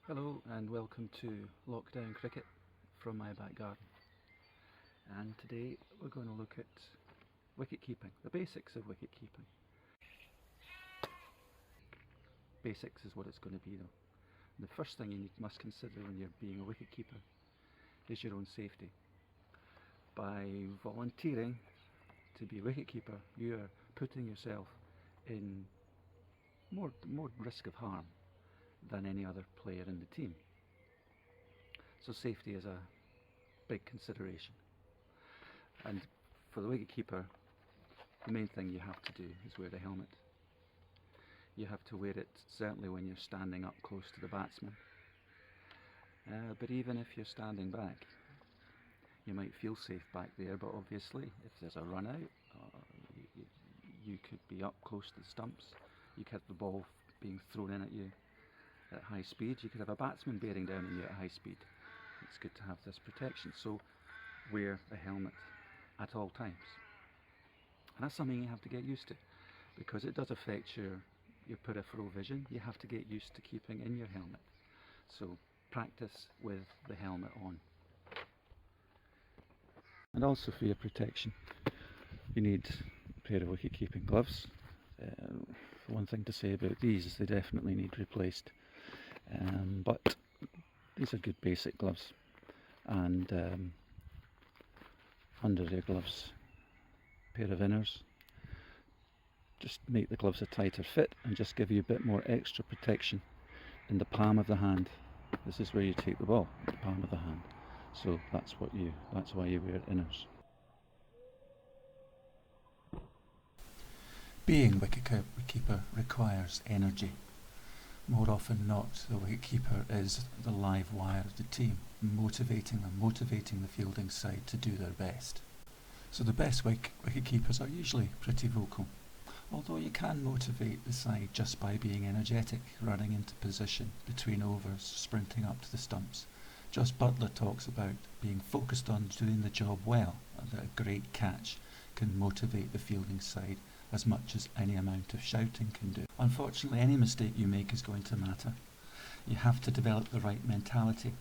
Hello and welcome to Lockdown Cricket from my back garden. And today we're going to look at wicket keeping, the basics of wicket keeping. Basics is what it's going to be though. The first thing you must consider when you're being a wicket keeper is your own safety. By volunteering to be a wicket keeper, you are putting yourself in more risk of harm than any other player in the team. So safety is a big consideration. And for the wicketkeeper, the main thing you have to do is wear the helmet. You have to wear it certainly when you're standing up close to the batsman. But even if you're standing back, you might feel safe back there, but obviously if there's a run out, you could be up close to the stumps, you could have the ball being thrown in at you at high speed, you could have a batsman bearing down on you at high speed. It's good to have this protection, so wear a helmet at all times. And that's something you have to get used to, because it does affect your peripheral vision. You have to get used to keeping in your helmet. So practice with the helmet on. And also for your protection, you need a pair of wicket keeping gloves. One thing to say about these is they definitely need replaced. But these are good basic gloves, and under their gloves, a pair of inners. Just make the gloves a tighter fit and just give you a bit more extra protection in the palm of the hand. This is where you take the ball, the palm of the hand. So that's why you wear inners. Being wicketkeeper requires energy. More often than not, the wicketkeeper is the live wire of the team, motivating the fielding side to do their best. So the best wicketkeepers are usually pretty vocal, although you can motivate the side just by being energetic, running into position between overs, sprinting up to the stumps. Joss Butler talks about being focused on doing the job well, and that a great catch can motivate the fielding side as much as any amount of shouting can do. Unfortunately, any mistake you make is going to matter. You have to develop the right mentality.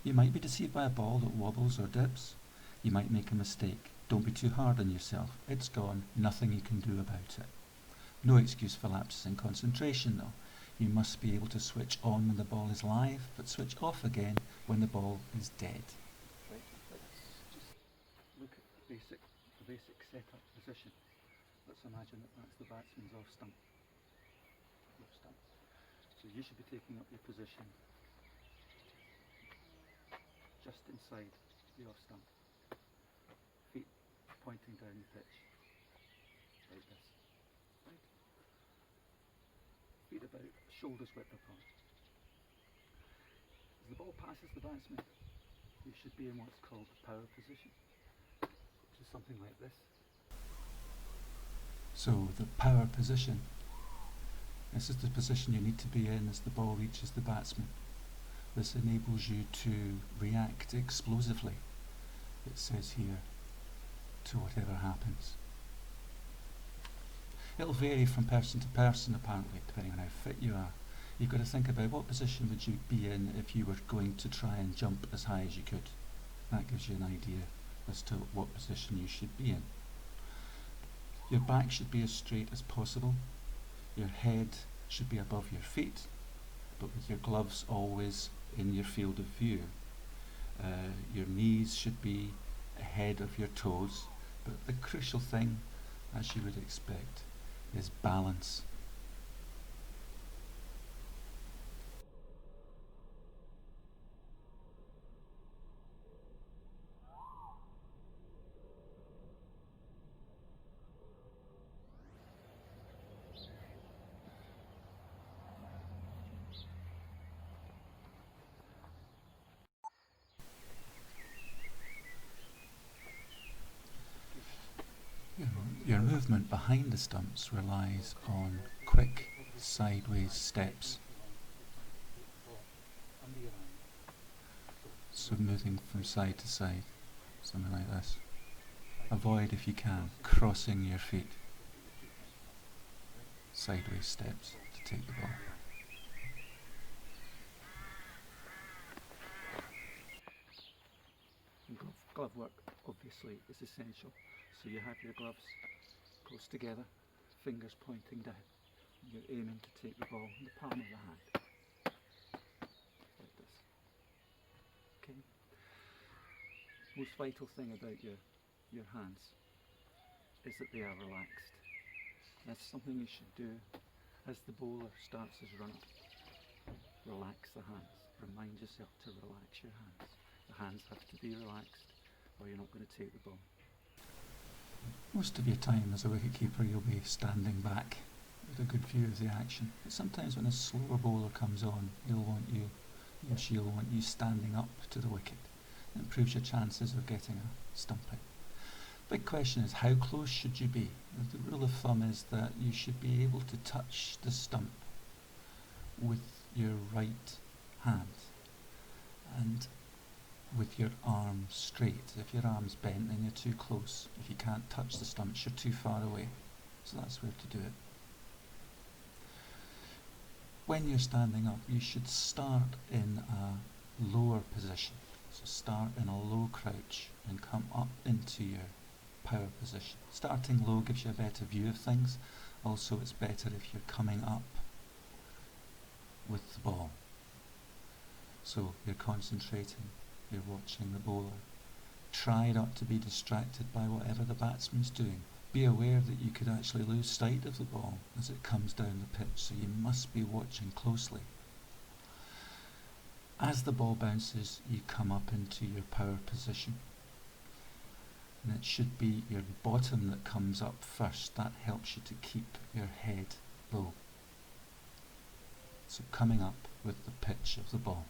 You might be deceived by a ball that wobbles or dips. You might make a mistake. Don't be too hard on yourself. It's gone, nothing you can do about it. No excuse for lapses in concentration though. You must be able to switch on when the ball is live, but switch off again when the ball is dead. Right, let's just look at the basic setup position. Let's imagine that that's the batsman's off stump. So you should be taking up your position just inside the off stump. Feet pointing down the pitch, like this. Right? Feet about shoulders width apart. As the ball passes the batsman, you should be in what's called the power position, which is something like this. So the power position, this is the position you need to be in as the ball reaches the batsman. This enables you to react explosively, it says here, to whatever happens. It'll vary from person to person apparently, depending on how fit you are. You've got to think about what position would you be in if you were going to try and jump as high as you could. That gives you an idea as to what position you should be in. Your back should be as straight as possible. Your head should be above your feet, but with your gloves always in your field of view. Your knees should be ahead of your toes, but the crucial thing, as you would expect, is balance. Your movement behind the stumps relies on quick sideways steps. So moving from side to side, something like this. Avoid, if you can, crossing your feet. Sideways steps to take the ball. glove work obviously is essential. So you have your gloves close together, fingers pointing down. You're aiming to take the ball in the palm of the hand, like this. Okay. Most vital thing about your hands is that they are relaxed. That's something you should do as the bowler starts his run-up. Relax the hands. Remind yourself to relax your hands. The hands have to be relaxed or you're not going to take the ball. Most of your time as a wicketkeeper you'll be standing back with a good view of the action. But sometimes when a slower bowler comes on, he or she'll want you standing up to the wicket. It improves your chances of getting a stumping. Big question is, how close should you be? The rule of thumb is that you should be able to touch the stump with your right hand and with your arm straight. If your arm's bent, then you're too close. If you can't touch the stumps, you're too far away. So that's where to do it. When you're standing up, you should start in a lower position. So start in a low crouch and come up into your power position. Starting low gives you a better view of things. Also, it's better if you're coming up with the ball. So you're concentrating, you're watching the bowler. Try not to be distracted by whatever the batsman's doing. Be aware that you could actually lose sight of the ball as it comes down the pitch, so you must be watching closely. As the ball bounces, you come up into your power position. And it should be your bottom that comes up first. That helps you to keep your head low. So coming up with the pitch of the ball.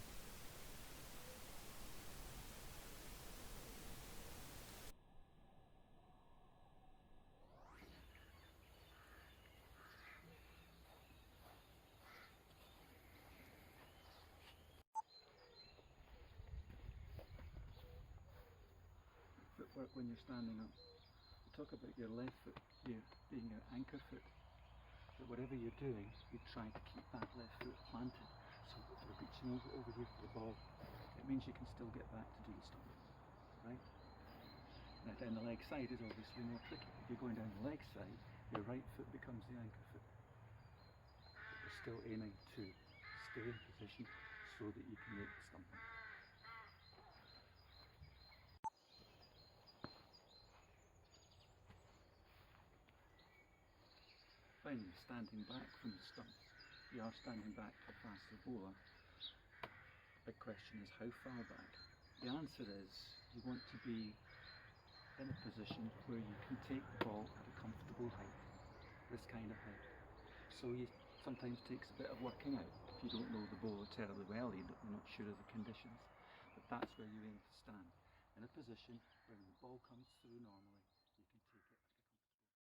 Footwork when you're standing up. We talk about your left foot being your anchor foot. But whatever you're doing, you try to keep that left foot planted. So if you're reaching over here for the ball, it means you can still get back to do the stuff. Right? Now down the leg side is obviously more tricky. If you're going down the leg side, your right foot becomes the anchor foot. But you're still aiming to stay in position so that you can make the stumping. Finally, standing back from the stumps. You are standing back to a faster bowler. Big question is how far back? The answer is you want to be in a position where you can take the ball at a comfortable height, this kind of height. So it sometimes takes a bit of working out. If you don't know the bowler terribly well, you're not sure of the conditions, but that's where you aim to stand, in a position where the ball comes through normally.